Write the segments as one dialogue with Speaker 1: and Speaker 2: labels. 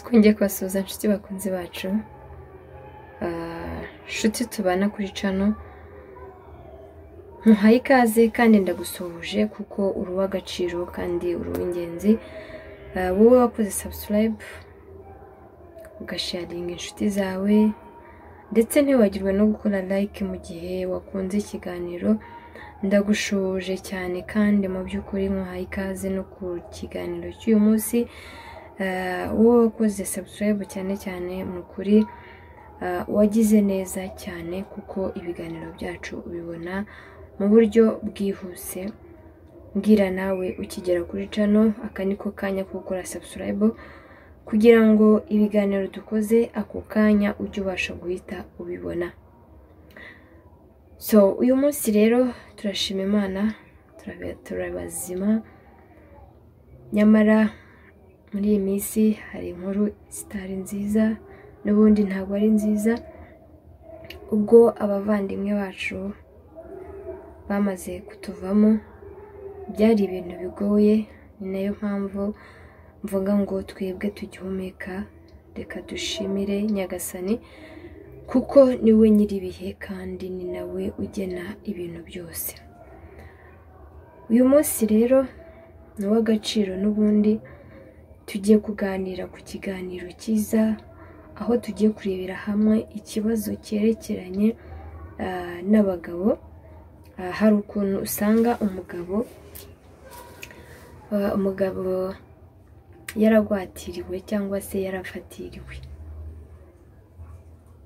Speaker 1: twongeye kubasuhuza inshuti bakunzi bacu, inshuti tubana kuri channel. Muhaye ikaze kandi ndagusuhuje kuko uri uw'agaciro kandi uri uw'ingenzi. Wowe wakoze subscribe, ugasharinga inshuti zawe, ndetse ntiwagirwe no gukora like mu gihe wakunze ikiganiro. Ndagushuje cyane kandi mu by'ukuri muhaye ikaze no ku kiganiro cy'uyu munsi. Wowe wakoze subscribe cyane cyane mu kuri wagize neza cyane kuko ibiganiro byacu ubibona mu buryo bwihuse. Mbwira nawe ukigera kuri channel aka niko kanya ko gukora subscribe kugira ngo ibiganiro dukoze ako kanya ujye ubasha guhita ubibona. So uyu munsi rero turashima Imana, turabazima. Nyamara muri iyi minsi hari inkuru zitari nziza, n'ubundi ntabwo ari nziza. Ubwo abavandimwe bacu bamaze kutuvamo, byari ibintu bigoye. Ni nayo mpamvu mvuga ngo twebwe tugihumeka reka dushimire Nyagasani, kuko niwe nyiribihe kandi ni nawe ugena ibintu byose. Uyu munsi rero ni uw'agaciro, n'ubundi tugiye kuganira ku kiganiro cyiza, aho tugiye kurebera hamwe ikibazo cyerekeranye n'abagabo. Hari ukuntu usanga umugabo yaragwatiriwe cyangwa se yarafatiriwe.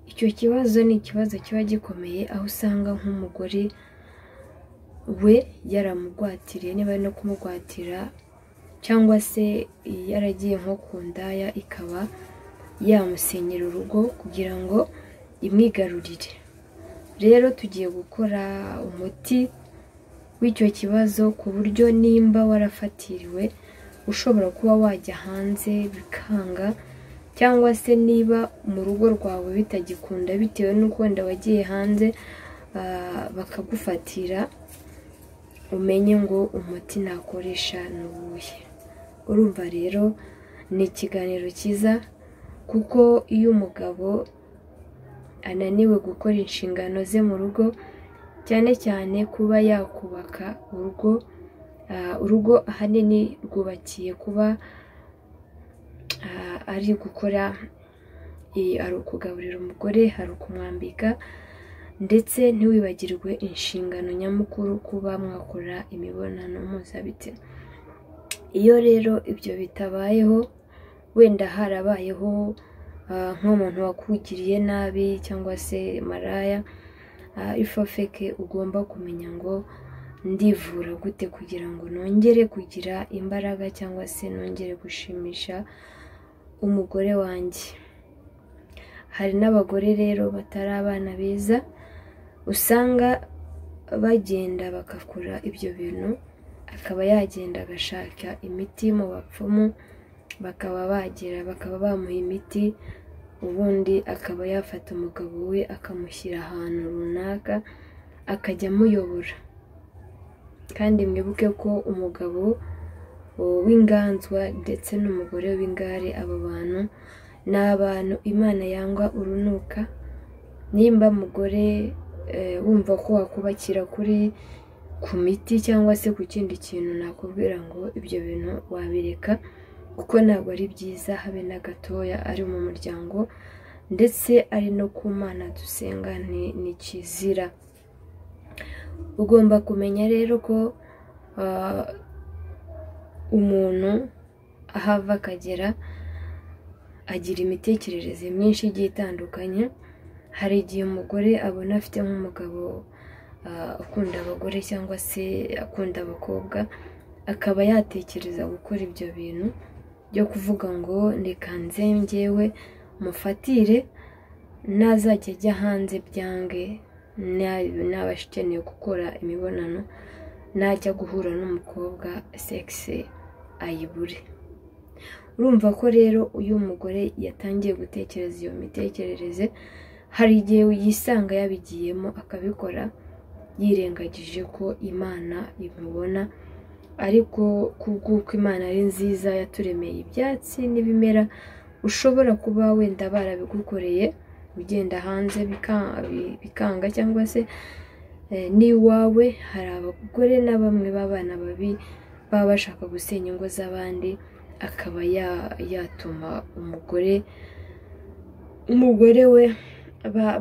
Speaker 1: Icyo kibazo ni ikibazo kiba gikomeye, aho usanga nk'umugore we yaramugwatiriye, niba ari no kumugwatira cyangwa se yaragiye nko ku ndaya ikaba yamusenyera urugo kugira ngo imwigarurire. Rero tugiye gukora umuti w'icyo kibazo ku buryo nimba warafatiriwe ushobora kuba wajya hanze bikanga, cyangwa se niba mu rugo rwawe bitagikunda bitewe n'uko wenda wagiye hanze bakagufatira, umenye ngo umuti nakoresha n'uwuhe. Urumva rero ni ikiganiro cyiza, kuko iyo umugabo ananiwe gukora inshingano ze mu rugo, cyane cyane kuba yakubaka urugo ahanini rwubakiye kuba ari gukora, ari ukugaburira umugore, hari ukumwambika, ndetse ntiwibagirwe inshingano nyamukuru kuba mwakora imibonano mpuzabitsina. Iyo rero ibyo bitabayeho, wenda harabayeho nk'umuntu wakugiriye nabi cyangwa se maraya, ifofeke ugomba kumenya ngo ndivura gute kugira ngo nongere kugira imbaraga cyangwa se nongere gushimisha umugore wanjye. Hari n'abagore rero batari abana beza, usanga bagenda bagakora ibyo bintu, akaba yagenda agashaka imiti mu bapfumu, bakaba bamuha imiti, ubundi akaba yafata umugabo we akamushyira ahantu runaka akajya amuyobora. Kandi mwibuke ko umugabo w'inganzwa ndetse n'umugore w'ingare, aba bantu ni abantu Imana yangwa urunuka. Nimba mugore wumva ko wakubakira ku miti cyangwa se ku kindi kintu, nakubwira ngo ibyo bintu wabireka, kuko ntabwo ari byiza habe na gatoya. Ari mu muryango ndetse ari no ku Mana dusenga ni kizira. Ugomba kumenya rero ko umuntu ahava akagera agira imitekerereze myinshi igiye itandukanye. Hari igihe umugore abona afite nk'umugabo akunda abagore cyangwa se akunda abakobwa, akaba yatekereza gukora ibyo bintu byo kuvuga ngo reka nze njyewe mufatire, nazajya ajya hanze byange, naba akeneye gukora imibonano, najya guhura n'umukobwa sexe ayibure. Urumva ko rero uyu mugore yatangiye gutekereza iyo mitekerereze, hari igihe yisanga yabigiyemo akabikora yirengagije ko Imana imubona. Ariko kubw'uko Imana ari nziza yaturemeye ibyatsi n'ibimera ushobora kuba wenda barabigukoreye ugenda hanze bikanga, cyangwa se n'iwawe hari abagore na bamwe b'abana babi baba bashaka gusenya ingo z'abandi, akaba yatuma umugore we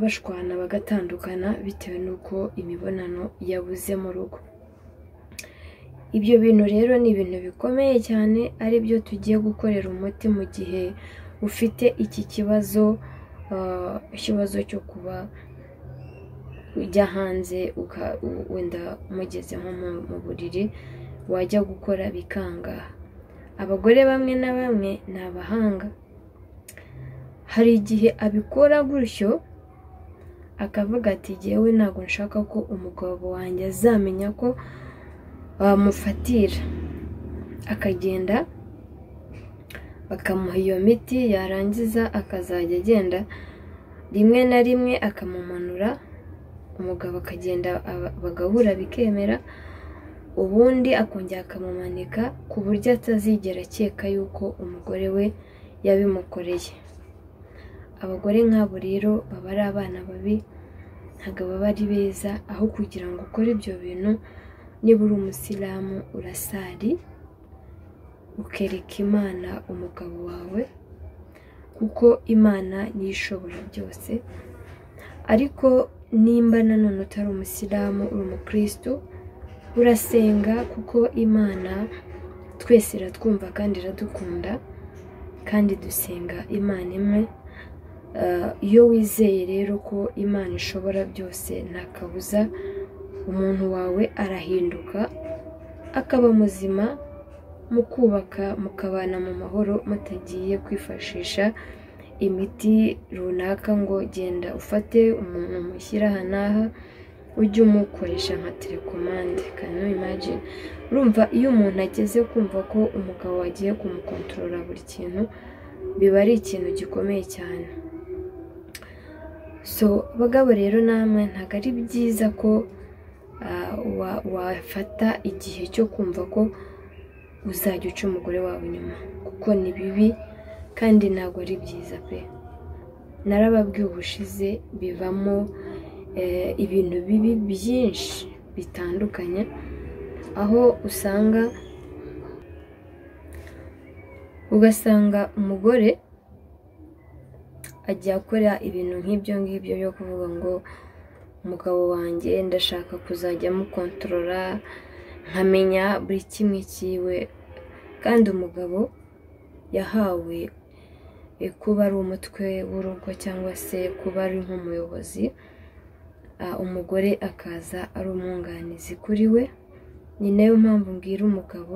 Speaker 1: bashwana bagatandukana bitewe n'uko imibonano yabuze mu rugo. Ibyo bintu rero ni ibintu bikomeye cyane, ari byo tugiye gukorera umuti mu gihe ufite iki kibazo, ikibazo cyo kuba ujya hanze wenda umugeze nko mu buriri wajya gukora bikanga. Abagore bamwe na bamwe ni abahanga, hari igihe abikora gutyo akavuga ati jyewe ntabwo nshaka ko umugabo wanjye azamenya ko bamufatira, akagenda bakamuha iyo miti, yarangiza akazajya agenda rimwe na rimwe akamumanura, umugabo akagenda bagahura bikemera, ubundi akongera akamumanika ku buryo atazigera akeka yuko umugore we yabimukoreye. Abagore nk'abo rero baba ari abana babi, ntabwo baba ari beza. Aho kugira ngo ukore ibyo bintu, niba uri umusilamu urasari ukereka Imana umugabo wawe, kuko Imana niyo ishobora byose. Ariko nimba nanone utari umusilamu uri umukristo, urasenga, kuko Imana twese iratwumva kandi iradukunda, kandi dusenga Imana imwe. Iyo wizeye rero ko Imana ishobora byose, nta kabuza umuntu wawe arahinduka akaba muzima, mukubaka mukabana mu mahoro, mutagiye kwifashisha imiti runaka ngo genda ufate umuntu mushyira aha n'aha ujye umukoresha nka telekomande. Can you imagine? Urumva iyo umuntu ageze kumva ko umugabo wagiye kumukontorora buri kintu, biba ari ikintu gikomeye cyane. So bagabo rero namwe ntabwo ari byiza ko wafata igihe cyo kumva ko uzajya uca umugore wawe inyuma, kuko ni bibi kandi ntabwo ari byiza pe. Narababwiye ubushize bivamo ibintu bibi byinshi bitandukanye, aho ugasanga umugore ajya akora ibintu nk'ibyo ngibyo byo kuvuga ngo umugabo wanjye ndashaka kuzajya mukontorora, nkamenya buri kimwe cyiwe, kandi umugabo yahawe kuba ari umutwe w'urugo cyangwa se kuba ari nk'umuyobozi, umugore akaza ari umwunganizi kuri we. Ni nayo mpamvu mbwira umugabo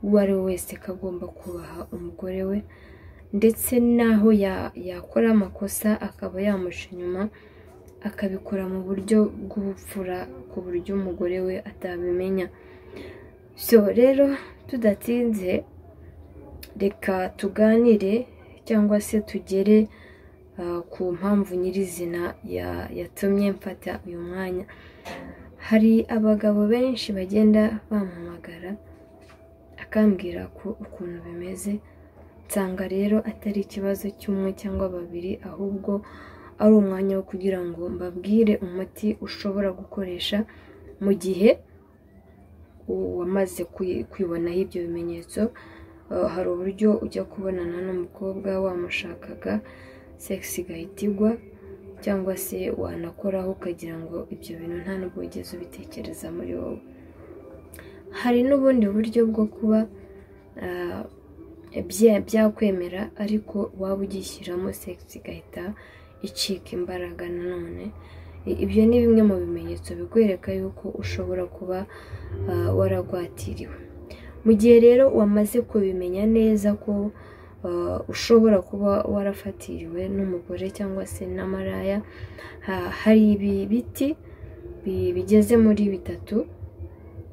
Speaker 1: uwo ari we wese ko agomba kubaha umugore we, ndetse naho yakora amakosa akaba yamuca inyuma, akabikora mu buryo bw'ubupfura ku buryo umugore we atabimenya. So rero tudatinze, reka tuganire cyangwa se tugere ku mpamvu nyirizina yatumye mfata uyu mwanya. Hari abagabo benshi bagenda bampamagara akambwira ko ukuntu bimeze, nsanga rero atari ikibazo cy'umwe cyangwa babiri, ahubwo ari umwanya wo kugira ngo mbabwire umuti ushobora gukoresha mu gihe wamaze kwibonaho ibyo bimenyetso. Hari uburyo ujya kubonana n'umukobwa wamushakaga, sex igahita igwa, cyangwa se wanakoraho ukagira ngo ibyo bintu nta nubwo wigeze ubitekereza muri wowe. Hari n'ubundi buryo bwo kuba byakwemera ariko waba ugishyiramo sex igahita icika imbaraga nanone. Ibyo ni bimwe mu bimenyetso bikwereka yuko ushobora kuba waragwatiriwe. Mu gihe rero wamaze kubimenya neza ko ushobora kuba warafatiriwe n'umugore cyangwa se n'amaraya, hari ibi biti bigeze muri 3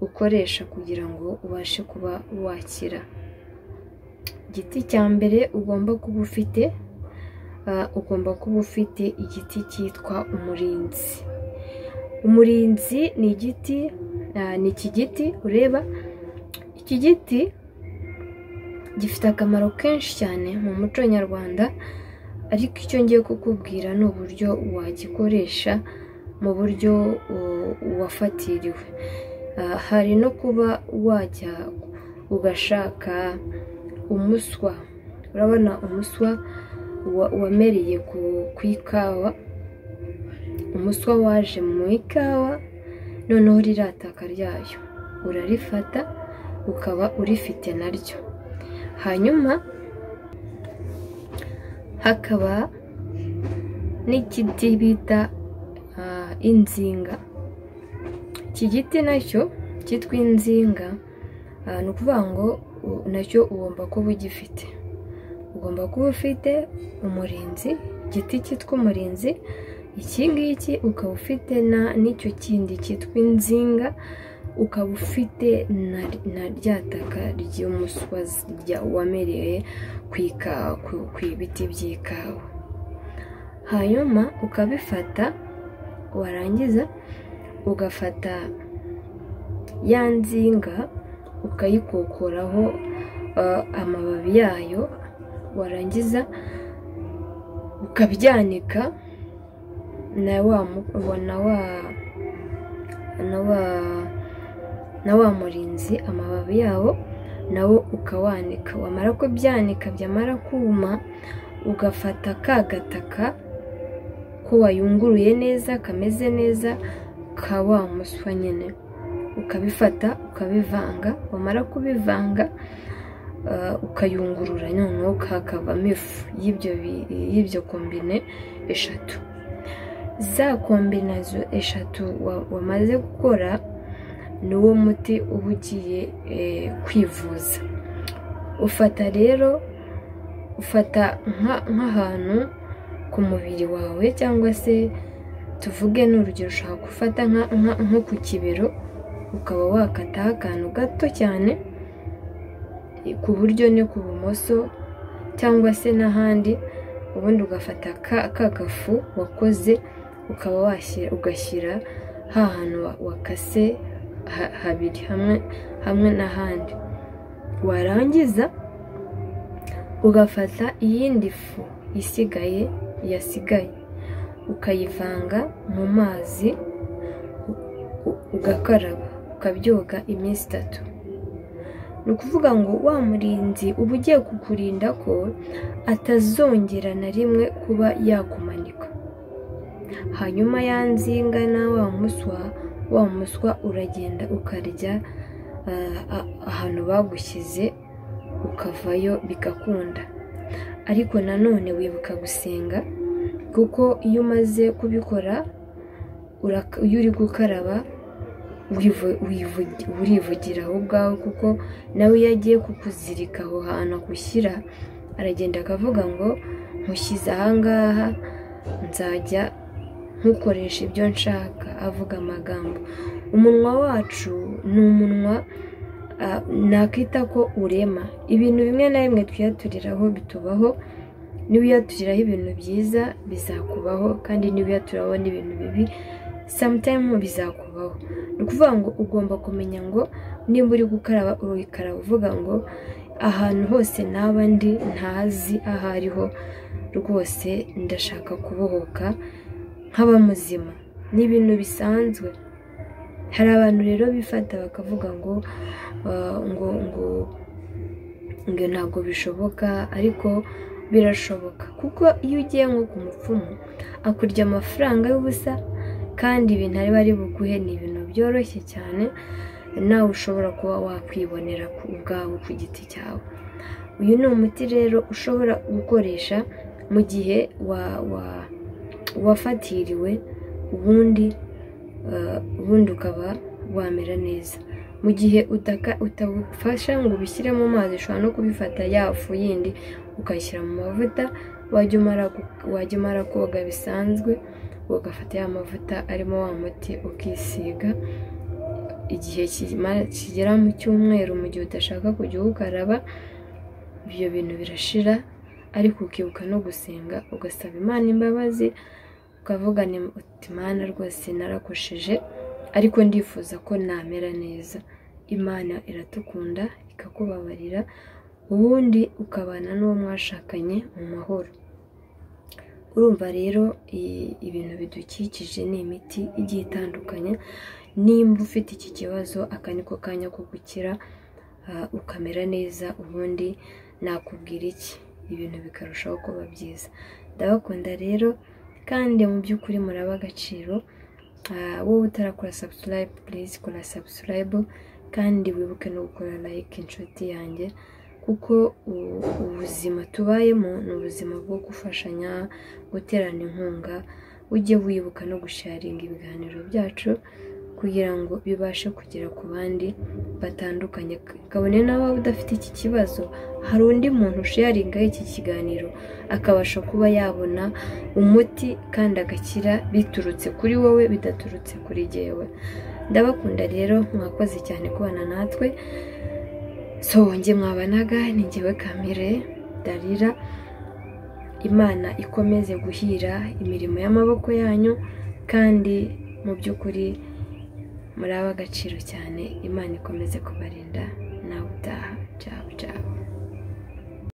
Speaker 1: ukoresha kugira ngo ubashe kuba wakira. Igiti cya mbere ugomba kuba ufite igiti cyitwa umurinzi. Umurinzi ni igiti, ni iki giti ureba. Iki giti gifite akamaro kenshi cyane mu muco nyarwanda, ariko icyo ngiye kukubwira ni uburyo wagikoresha mu buryo wafatiriwe. Hari no kuba wajya ugashaka umuswa. Urabona umuswa wamereye ku ikawa, umuswa waje mu ikawa, noneho rirataka ryayo urarifata ukaba urifite naryo. Hanyuma hakaba n'igiti bita inzinga. Iki giti nacyo cyitwa inzinga, ni ukuvuga ngo nacyo ugomba kuba ugifite. Ugomba kuba ufite umurinzi, igiti cyitwa umurinzi. Iki ngiki ukaba ufite n'icyo kindi cyitwa inzinga, ukaba ufite na rya taka ry'umuswa wamereye ku ikawa, ku ibiti by'ikawa. Hanyuma ukabifata, warangiza ugafata ya nzinga ukayikokoraho amababi yayo, warangiza ukabyanika na wa murinzi, amababi yawo nawo ukawanika. Wamara kubyanika, byamara kuma, ugafata ka gataka ko wayunguruye neza, kameze neza, ka wa muswa nyine, ukabifata ukabivanga. Wamara kubivanga ukayungurura, noneho kakavamo ifu y'ibyo kombine eshatu. Za kombinazo eshatu wamaze gukora niwo muti uba ugiye kwivuza. Ufata rero, ufata nk'ahantu ku mubiri wawe, cyangwa se tuvuge n'urugero ushaka gufata nko ku kibero, ukaba wakataho akantu gato cyane ku buryo ni ku bumoso cyangwa se n'ahandi, ubundi ugafata ka gafu wakoze ukaba ugashyira hantu wakase habiri, hamwe n'ahandi. Warangiza ugafata iyindi fu yasigaye ukayivanga mu mazi, ugakaraba, ukabyoga iminsi 3. Ni ukuvuga ngo wa murinzi uba ugiye kukurinda ko atazongera na rimwe kuba yakumanika. Hanyuma ya nzinga na wa muswa uragenda ukarya ahantu bagushyize, ukavayo bigakunda. Ariko nanone wibuka gusenga, kuko iyo umaze kubikora, iyo uri gukaraba urivugira aho ubwawe, kuko nawe iyo agiye kukuzirika aho hantu agushyira, aragenda akavuga ngo nkushyize ahangaha, nzajya nkukoresha ibyo nshaka, avuga amagambo. Umunwa wacu ni umunwa nakita ko urema. Ibintu bimwe na bimwe twiyaturiraho bitubaho. Niba uyaturiraho ibintu byiza bizakubaho, kandi niba uyaturiraho n'ibintu bibi sometimes bizakubaho. Ni ukuvuga ngo ugomba kumenya ngo niba uri gukaraba, ukaraba uvuga ngo ahantu hose naba ndi ntazi aho ariho, rwose ndashaka kubohoka nk'aba muzima. Ni ibintu bisanzwe. Hari abantu rero bifata bakavuga ngo ntabwo bishoboka, ariko birashoboka. Kuko iyo ugiye nko ku mupfumu akurya amafaranga y'ubusa, kandi ibintu ari bari buguhe ni ibintu byoroshye cyane, nawe ushobora kuba wakwibonera ubwawe ku giti cyawe. Uyu ni umuti rero ushobora gukoresha mu gihe wafatiriwe, ubundi ukaba wamera neza. Mu gihe utawufasha ngo ubishyire mu mazi, ushobora no kubifata yafu yindi ukayishyira mu mavuta. Wajya umara koga bisanzwe, ugafata ya mavuta arimo wa muti ukisiga. Igihe kigera mu cyumweru, mu gihe udashaka kujya uwukaraba, ibyo bintu birashira. Ariko ukibuka no gusenga, ugasaba Imana imbabazi, ukavuga uti Imana rwose narakosheje, ariko ndifuza ko namera neza. Imana iratukunda ikakubabarira, ubundi ukabana n'uwo mwashakanye mu mahoro. Urumva rero ibintu bidukikije ni imiti igiye itandukanye. Nimba ufite iki kibazo, aka niko kanya ko gukira ukamera neza, ubundi nakubwira iki, ibintu bikarushaho kuba byiza. Ndabakunda rero, kandi mu by'ukuri muraba agaciro. Wowe utarakora subscribe, please kora subscribe, kandi wibuke no gukora like inshuti yanjye, kuko ubuzima tubayemo ni ubuzima bwo gufashanya, guterana inkunga. Ujye wibuka no gusharinga ibiganiro byacu kugira ngo bibashe kugera ku bandi batandukanye, kabone nawe udafite iki kibazo, hari undi muntu usharingaho iki kiganiro akabasha kuba yabona umuti kandi agakira biturutse kuri wowe, bidaturutse kuri jyewe. Ndabakunda rero, mwakoze cyane kubana natwe. Njye mwabanaga ni njyewe Kamire Dalila. Imana ikomeze guhira imirimo y'amaboko yanyu, kandi mu by'ukuri muri ab'agaciro cyane. Imana ikomeze kubarinda. Nawe utaha. Ciao ciao.